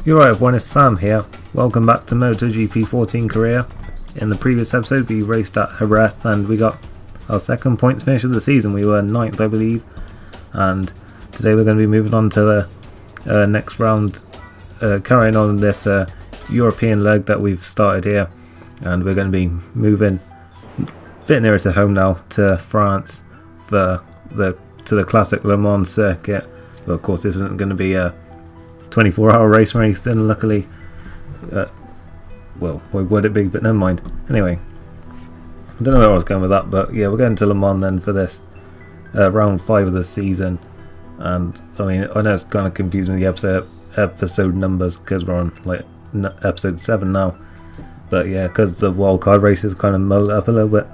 You're right everyone, it's Sam here. Welcome back to MotoGP 14 Korea. In the previous episode we raced at Jerez and we got our second points finish of the season. We were 9th I believe, and today we're going to be moving on to the next round, carrying on this European leg that we've started here, and we're going to be moving a bit nearer to home now, to France for the classic Le Mans circuit. But of course this isn't going to be a 24-hour race or anything, luckily. Well, why would it be, but never mind. Anyway, I don't know where I was going with that, but yeah, we're going to Le Mans then for this round 5 of the season. And I mean, I know it's kind of confusing with the episode numbers because we're on like episode 7 now, but yeah, because the wildcard races kind of muddled up a little bit.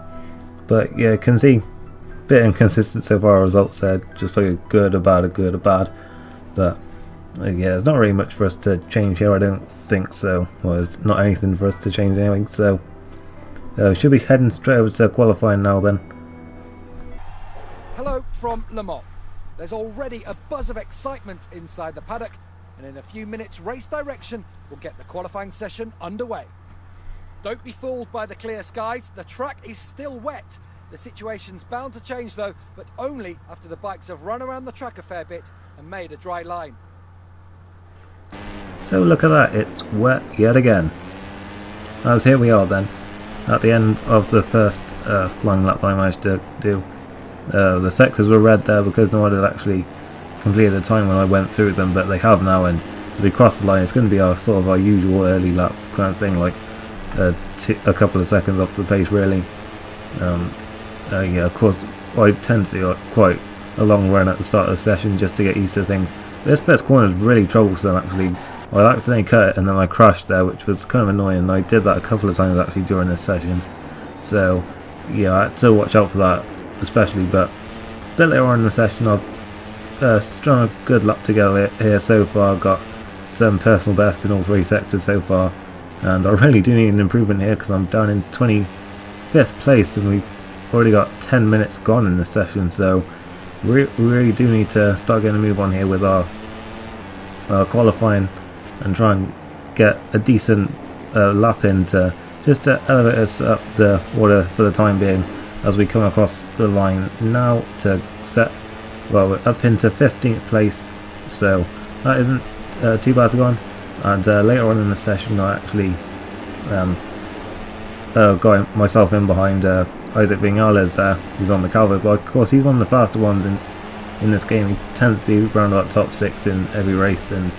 But yeah, you can see a bit inconsistent so far. Results there, just like a good, a bad, but yeah, there's not really much for us to change here, I don't think so. Well, there's not anything for us to change anyway, so should be heading straight over to qualifying now then. Hello from Le Mans. There's already a buzz of excitement inside the paddock, and in a few minutes race direction will get the qualifying session underway. Don't be fooled by the clear skies, the track is still wet. The situation's bound to change though, but only after the bikes have run around the track a fair bit and made a dry line. So look at that, it's wet yet again. As here we are then, at the end of the first flying lap that I managed to do. The sectors were red there because no one had actually completed the time when I went through them, but they have now, and as we cross the line it's going to be our sort of our usual early lap kind of thing, like a couple of seconds off the pace really. Yeah, of course I tend to do quite a long run at the start of the session just to get used to things. This first corner is really troublesome actually. I accidentally cut it and then I crashed there, which was kind of annoying. I did that a couple of times actually during this session, so yeah, I had to watch out for that especially. But a bit later on in the session I've strung a good lap together here so far. Got some personal bests in all 3 sectors so far, and I really do need an improvement here because I'm down in 25th place and we've already got 10 minutes gone in this session, so we really do need to start getting a move on here with our qualifying and try and get a decent lap in to just to elevate us up the order for the time being as we come across the line now to set, well, we're up into 15th place, so that isn't too bad to go on. And later on in the session I actually got myself in behind Isaac Vinales, who's on the Calvo, but of course he's one of the faster ones in this game. He tends to be around about top 6 in every race, and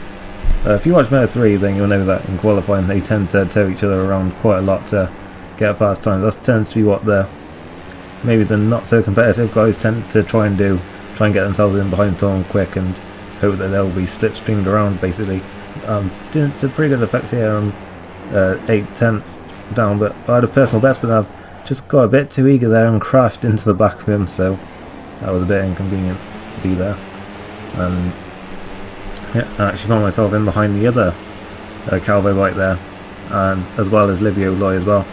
if you watch Moto3 then you'll know that in qualifying they tend to tow each other around quite a lot to get fast times. That tends to be what maybe the not so competitive guys tend to try and get themselves in behind someone quick and hope that they'll be slipstreamed around basically. Doing a pretty good effect here. I'm 8/10 down, but I had a personal best, but I've just got a bit too eager there and crashed into the back of him, so that was a bit inconvenient to be there. And yeah, I actually found myself in behind the other Calvo bike there, and as well as Livio Loy as well.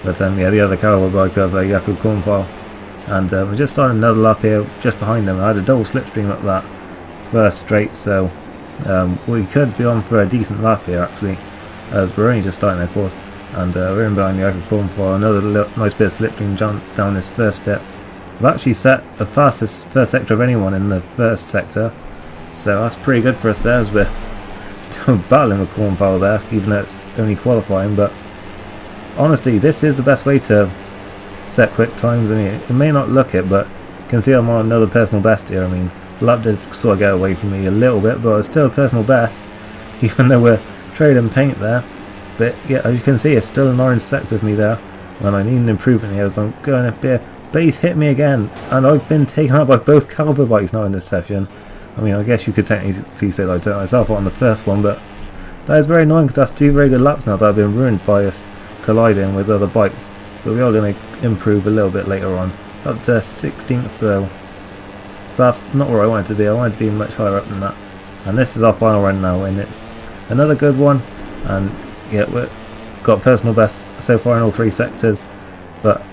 But yeah, the other Calvo bike of Jakub Kornfall, and we're just starting another lap here just behind him. I had a double slipstream up that first straight, so we could be on for a decent lap here actually, as we're only just starting of course, and we're in behind Jakub Kornfall. Another nice bit of slipstream jump down this first bit. I've actually set the fastest first sector of anyone in the first sector, so that's pretty good for us there, as we're still battling with Kornfall there, even though it's only qualifying. But honestly, this is the best way to set quick times. I mean, it may not look it, but you can see I'm on another personal best here. I mean, the lap did sort of get away from me a little bit, but it's still a personal best, even though we're trading paint there. But yeah, as you can see, it's still an orange sector for me there, and I need an improvement here, so I'm going up here. But he's hit me again, and I've been taken out by both Calvo bikes now in this session. I mean, I guess you could technically say that I took myself out on the first one, but that is very annoying because that's 2 very good laps now that have been ruined by us colliding with other bikes. But we are going to improve a little bit later on, up to 16th, so that's not where I wanted to be. I wanted to be much higher up than that. And this is our final run now, and it's another good one. And yeah, we've got personal bests so far in all 3 sectors, but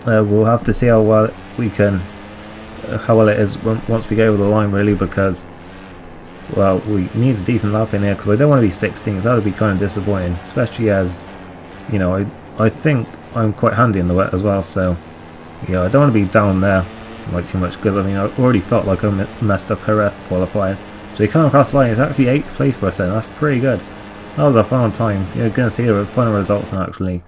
we'll have to see how well we can how well it is once we get over the line really, because well, we need a decent lap in here because I don't want to be 16th. That would be kind of disappointing, especially as, you know, I think I'm quite handy in the wet as well. So, yeah, I don't want to be down there like too much because I mean I already felt like I messed up Jerez qualifying. So we come across the line. It's actually 8th place for us then. That's pretty good. That was our final time. You're going to see the final results actually.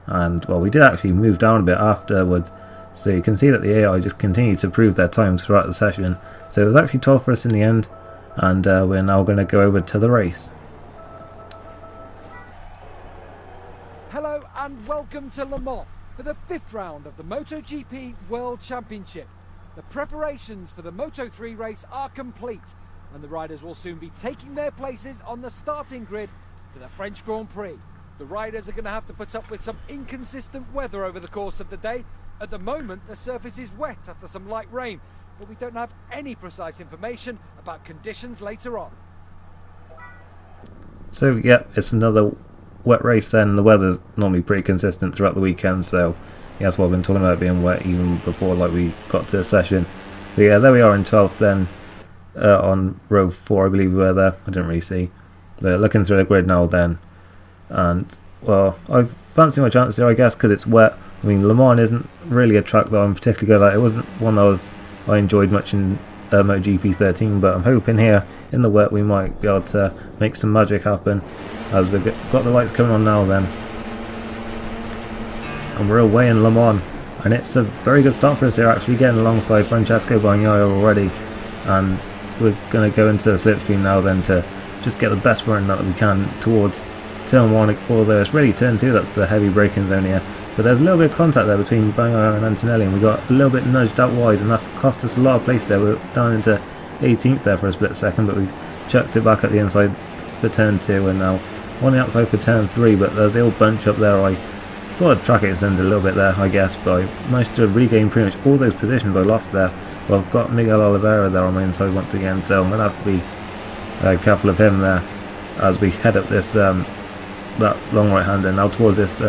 And well, we did actually move down a bit afterwards. So you can see that the AI just continued to prove their times throughout the session. So it was actually 12th for us in the end, and we're now going to go over to the race. Hello and welcome to Le Mans for the 5th round of the MotoGP World Championship. The preparations for the Moto3 race are complete, and the riders will soon be taking their places on the starting grid for the French Grand Prix. The riders are going to have to put up with some inconsistent weather over the course of the day. At the moment, the surface is wet after some light rain, but we don't have any precise information about conditions later on. So yeah, it's another wet race then. The weather's normally pretty consistent throughout the weekend, so yeah, that's what I've been talking about, being wet even before like we got to the session. But yeah, there we are in 12th then, on row 4 I believe we were there. I didn't really see. But looking through the grid now then, and well, I fancy my chances here I guess because it's wet. I mean, Le Mans isn't really a track that I'm particularly good at. It wasn't one that I enjoyed much in MotoGP 13, but I'm hoping here in the wet we might be able to make some magic happen as we've got the lights coming on now then. And we're away in Le Mans, and it's a very good start for us here, actually getting alongside Francesco Bagnaia already, and we're going to go into the slipstream now then to just get the best run that we can towards turn 1, although it's really turn 2 that's the heavy braking zone here. But there's a little bit of contact there between Bagnaia and Antonelli, and we got a little bit nudged out wide, and that's cost us a lot of place there. We're down into 18th there for a split second, but we chucked it back at the inside for turn 2, and now on the outside for turn 3, but there's the old bunch up there. I sort of track extended a little bit there I guess, but I managed to regain pretty much all those positions I lost there. Well, I've got Miguel Oliveira there on my inside once again, so I'm going to have to be careful of him there as we head up this that long right hander now towards this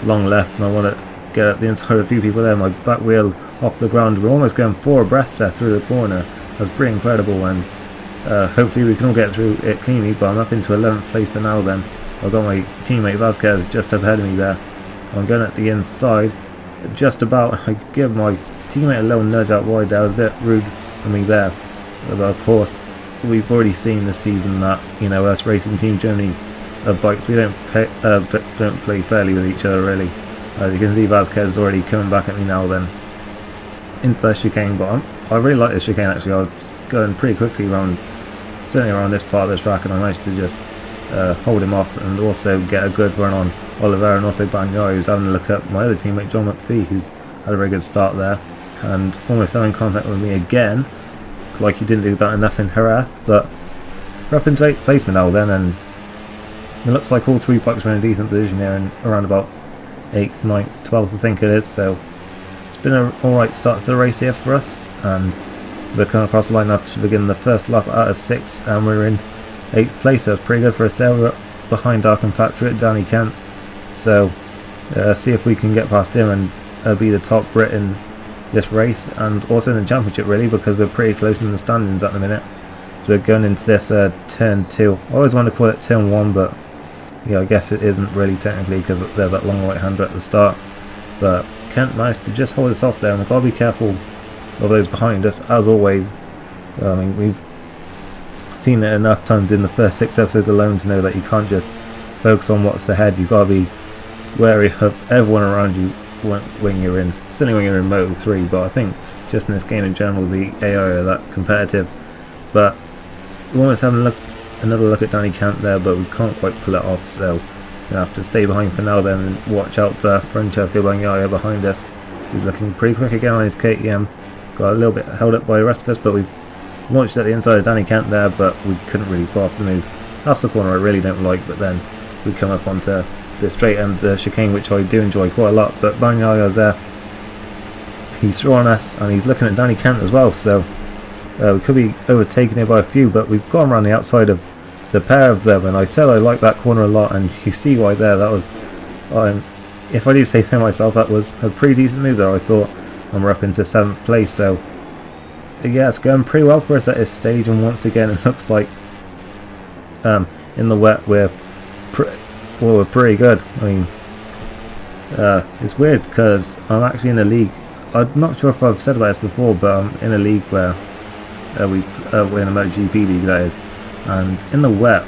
long left, and I want to get up the inside of a few people there. My back wheel off the ground. We're almost going 4 abreast there through the corner. That's pretty incredible, and hopefully we can all get through it cleanly, but I'm up into 11th place for now then. I've got my teammate Vasquez just up ahead of me there. I'm going at the inside just about. I give my teammate a little nudge out wide there. It was a bit rude of me there, but of course we've already seen this season that, you know, us racing Team Germany bikes, we don't play fairly with each other really. You can see Vasquez is already coming back at me now then into the chicane, but I really like this chicane actually. I was going pretty quickly around, certainly around this part of the track, and I managed to just hold him off and also get a good run on Oliveira, and also Bagnaia, who's having a look at my other teammate John McPhee, who's had a very good start there and almost having contact with me again, like he didn't do that enough in Jerez. But we're up into 8th placement now then, and it looks like all 3 bikes are in a decent position here, and around about 8th, 9th, 12th I think it is. So it's been an alright start to the race here for us, and we're coming across the line now to begin the first lap out of 6, and we're in 8th place. So it's pretty good for us there. We're up behind our compatriot Danny Kent, so see if we can get past him and be the top Brit in this race, and also in the championship really, because we're pretty close in the standings at the minute. So we're going into this turn 2. I always want to call it turn 1, but yeah, I guess it isn't really technically because there's that long right hander at the start. But Kent managed to just hold us off there, and we've got to be careful of those behind us as always. I mean, we've seen it enough times in the first 6 episodes alone to know that you can't just focus on what's ahead. You've got to be wary of everyone around you when you're in, certainly when you're in Moto3, but I think just in this game in general the AI are that competitive. But we're almost having another look at Danny Kent there, but we can't quite pull it off, so we'll have to stay behind for now then and watch out for Francesco Bagnaia behind us. He's looking pretty quick again on his KTM. Got a little bit held up by the rest of us, but we've launched at the inside of Danny Kent there, but we couldn't really pull off the move. That's the corner I really don't like, but then we come up onto the straight end chicane, which I do enjoy quite a lot. But Bagnaia's there, he's through on us, and he's looking at Danny Kent as well, so we could be overtaken here by a few, but we've gone around the outside of the pair of them, and I said I like that corner a lot, and you see why there. That was, if I do say so myself, that was a pretty decent move there, I thought, and we're up into 7th place. So yeah, it's going pretty well for us at this stage, and once again it looks like in the wet we're pretty good. I mean, it's weird because I'm actually in a league. I'm not sure if I've said about this before, but I'm in a league where we're in a MotoGP league, that is. And in the wet,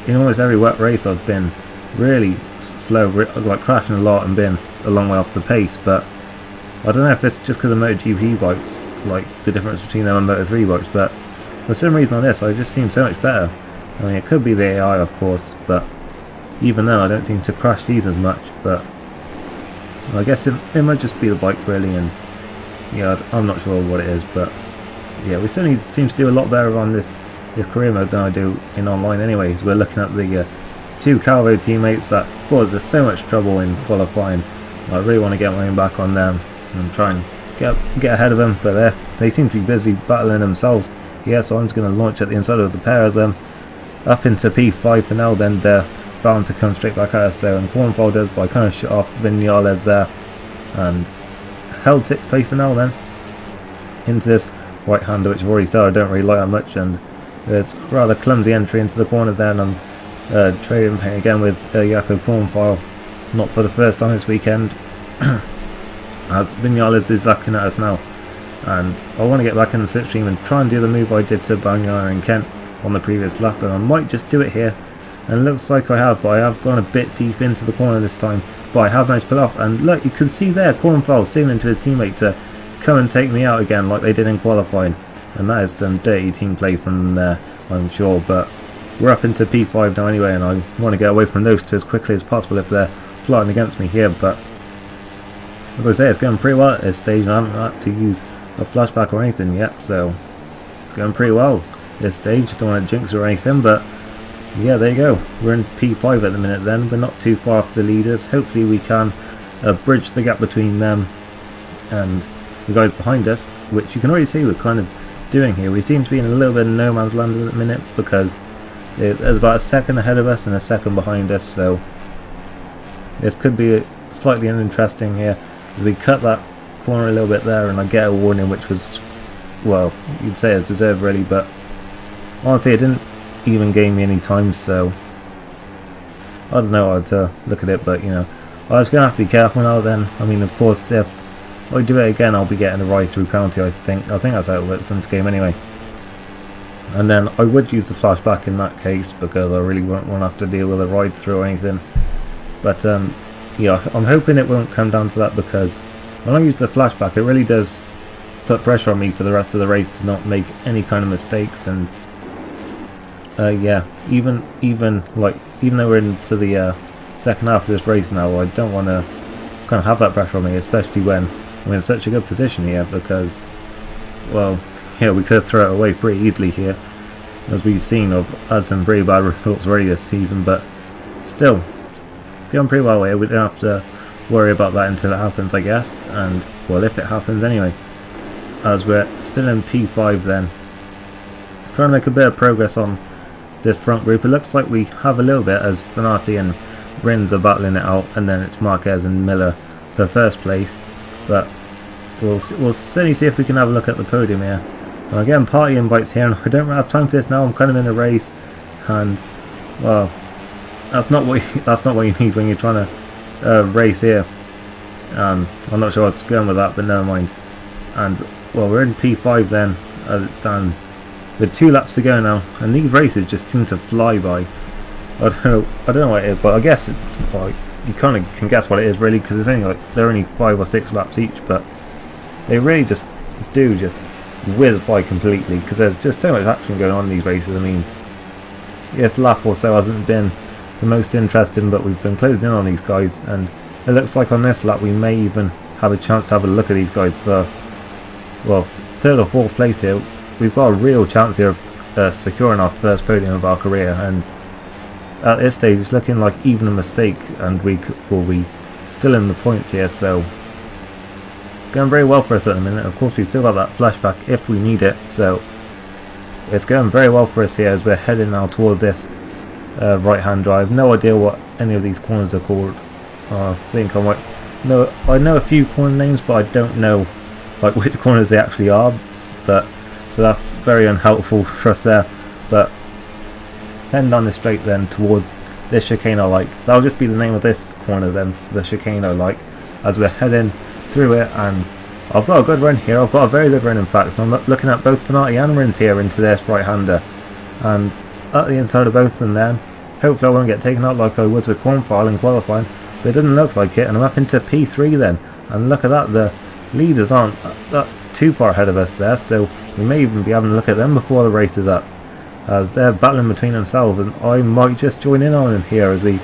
in almost every wet race, I've been really slow, like crashing a lot and been a long way off the pace. But I don't know if it's just because of MotoGP bikes, like the difference between them and Moto3 bikes. But for some reason on this, I just seem so much better. I mean, it could be the AI, of course, but even then, I don't seem to crash these as much. But I guess it might just be the bike really, and yeah, I'm not sure what it is, but yeah, we certainly seem to do a lot better on this career mode than I do in online anyways. We're looking at the two Calvo teammates that caused us so much trouble in qualifying. I really want to get my own back on them and try and get ahead of them, but they seem to be busy battling themselves. Yeah, so I'm just going to launch at the inside of the pair of them up into P5 for now, then they're bound to come straight back at us there, and Cornfall does, but I kind of shut off Vinales there and held 6th place for now then into this right hander, which I've already said I don't really like that much, and there's a rather clumsy entry into the corner there, and I'm trading paint again with Jakob Cornfall, not for the first time this weekend, as Vinales is looking at us now, and I want to get back in the slipstream and try and do the move I did to Bagnaia and Kent on the previous lap, and I might just do it here. And it looks like I have, but I have gone a bit deep into the corner this time. But I have managed to pull off, and look, you can see there Cornfall signaling to his teammate to come and take me out again like they did in qualifying. And that is some dirty team play from there, I'm sure. But we're up into P5 now anyway, and I want to get away from those two as quickly as possible if they're plotting against me here. But as I say, it's going pretty well at this stage, and I haven't had to use a flashback or anything yet, so it's going pretty well at this stage. Don't want to jinx or anything, but yeah, there you go. We're in P5 at the minute then. We're not too far off the leaders. Hopefully we can bridge the gap between them and the guys behind us, which you can already see we're kind of doing here. We seem to be in a little bit of no man's land at the minute because there's about a second ahead of us and a second behind us, so this could be slightly uninteresting here as we cut that corner a little bit there, and I get a warning which was, well, you'd say it's deserved really, but honestly it didn't even gain me any time, so I don't know how to look at it, but you know, I was going to have to be careful now then. I mean, of course, if I do it again, I'll be getting a ride through penalty, I think that's how it works in this game anyway. And then I would use the flashback in that case, because I really won't want to have to deal with a ride through or anything. But yeah, I'm hoping it won't come down to that, because when I use the flashback, it really does put pressure on me for the rest of the race to not make any kind of mistakes. And yeah, even though we're into the second half of this race now, I don't want to kind of have that pressure on me, especially when I'm in such a good position here, because, well, yeah, we could throw it away pretty easily here, as we've seen. I've had some pretty bad results already this season, but still, going pretty well here. We don't have to worry about that until it happens, I guess, and, well, if it happens anyway, as we're still in P5 then, trying to make a bit of progress on this front group. It looks like we have a little bit as Fanati and Rins are battling it out, and then it's Marquez and Miller for first place, but we'll certainly see if we can have a look at the podium here. And again, party invites here, and I don't really have time for this now. I'm kind of in a race, and well, that's not what you need when you're trying to race here. I'm not sure what's going with that, but never mind. And well, we're in P5 then as it stands, with 2 laps to go now, and these races just seem to fly by. I don't know what it is, but I guess well, you kind of can guess what it is really, because it's only they're only 5 or 6 laps each, but they really just whiz by completely, because there's just so much action going on in these races. I mean, this lap or so hasn't been the most interesting, but we've been closing in on these guys, and it looks like on this lap we may even have a chance to have a look at these guys for, well, 3rd or 4th place here. We've got a real chance here of securing our first podium of our career, and at this stage it's looking like even a mistake and we will be still in the points here, so it's going very well for us at the minute. Of course, we've still got that flashback if we need it, so it's going very well for us here as we're heading now towards this right hand drive. No idea what any of these corners are called. I think I might know, I know a few corner names, but I don't know like which corners they actually are, but so that's very unhelpful for us there. But heading down the straight then towards this chicane I like. That'll just be the name of this corner then, the chicane I like, as we're heading through it. And I've got a good run here, I've got a very good run in fact, and I'm looking at both Fanati and Rins here into this right-hander, and at the inside of both of them then, hopefully I won't get taken out like I was with Cornfile in qualifying, but it doesn't look like it, and I'm up into P3 then, and look at that, the leaders aren't that too far ahead of us there, so we may even be having a look at them before the race is up, as they're battling between themselves, and I might just join in on them here as we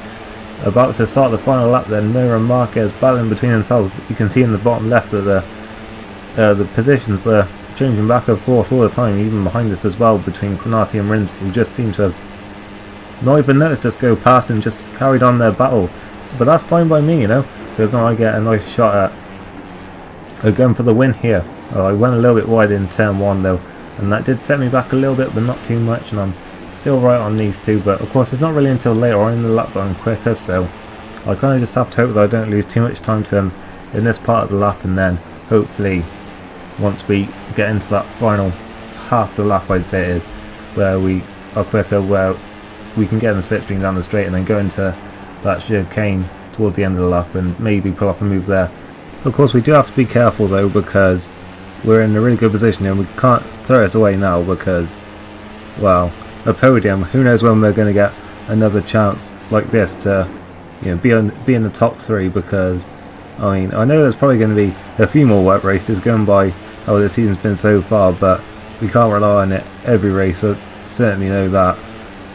about to start the final lap then. Miller and Marquez battling between themselves. You can see in the bottom left that the positions were changing back and forth all the time, even behind us as well, between Fanati and Rins, who just seem to have not even noticed us go past and just carried on their battle. But that's fine by me, you know, because now I get a nice shot at going for the win here. I went a little bit wide in turn 1 though, and that did set me back a little bit, but not too much, and I'm still right on these two. But of course it's not really until later on in the lap that I'm quicker, so I kind of just have to hope that I don't lose too much time to him in this part of the lap, and then hopefully once we get into that final half the lap, I'd say it is, where we are quicker, where we can get in the slipstream down the straight and then go into that chicane towards the end of the lap and maybe pull off a move there. Of course we do have to be careful though, because we're in a really good position and we can't throw us away now, because, well, a podium, who knows when we're going to get another chance like this to, you know, be in the top 3, because I mean, I know there's probably going to be a few more wet races going by how the season's been so far, but we can't rely on it every race, I certainly know that.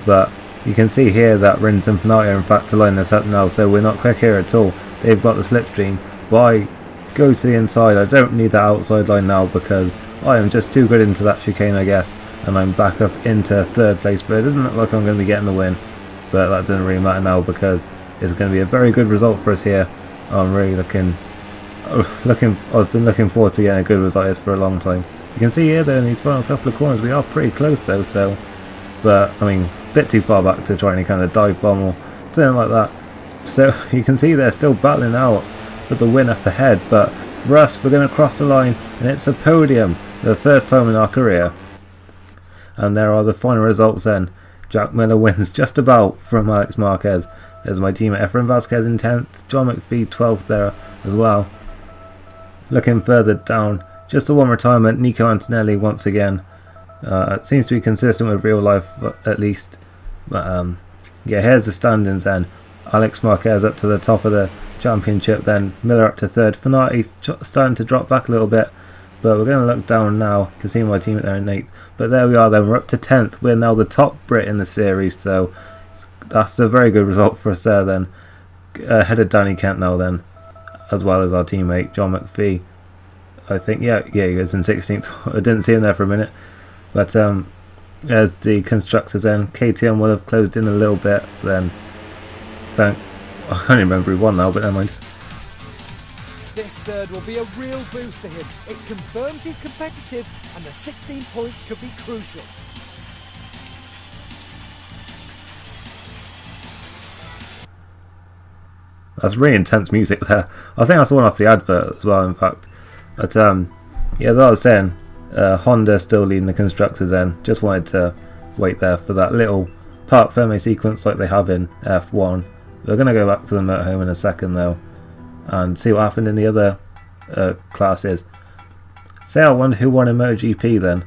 But you can see here that Rins and Fanati are in fact to line us up now, so we're not quick here at all. They've got the slipstream, but I go to the inside. I don't need that outside line now because I am just too good into that chicane, I guess, and I'm back up into 3rd place, but it doesn't look like I'm going to be getting the win, but that doesn't really matter now because it's going to be a very good result for us here. I'm really I've been looking forward to getting a good result like this for a long time. You can see here though in these final couple of corners we are pretty close though, so, but I mean, a bit too far back to try any kind of dive bomb or something like that. So you can see they're still battling out for the win up ahead, but for us we're going to cross the line and it's a podium, the first time in our career. And there are the final results then. Jack Miller wins just about from Alex Marquez. There's my teammate Efren Vasquez in 10th, John McPhee 12th there as well. Looking further down, just the one retirement, Nico Antonelli once again. It seems to be consistent with real life at least. But yeah, here's the standings then. Alex Marquez up to the top of the championship, then Miller up to 3rd. Fanati's starting to drop back a little bit, but we're going to look down now. You can see my teammate there in 8th. But there we are then, we're up to 10th. We're now the top Brit in the series, so that's a very good result for us there then. Ahead of Danny Kent now then, as well as our teammate John McPhee. I think, yeah, he was in 16th. I didn't see him there for a minute. But as the constructors then, KTM will have closed in a little bit then. I can't remember who won now, but never mind. This 3rd will be a real boost to him. It confirms he's competitive and the 16 points could be crucial. That's really intense music there. I think that's the one off the advert as well, in fact. But yeah, as I was saying, Honda still leading the constructors then. Just wanted to wait there for that little parc fermé sequence like they have in F1. We're going to go back to the motorhome in a second though and see what happened in the other classes. Say I wonder who won in MotoGP then.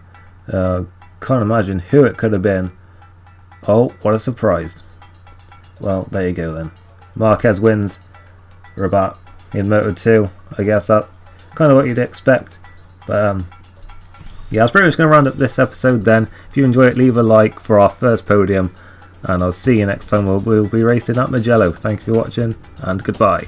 Can't imagine who it could have been. Oh, what a surprise. Well, there you go then. Marquez wins Rabat in Moto2. I guess that's kind of what you'd expect. But yeah, that's pretty much going to round up this episode then. If you enjoy it, leave a like for our first podium. And I'll see you next time we'll be racing at Mugello. Thank you for watching and goodbye.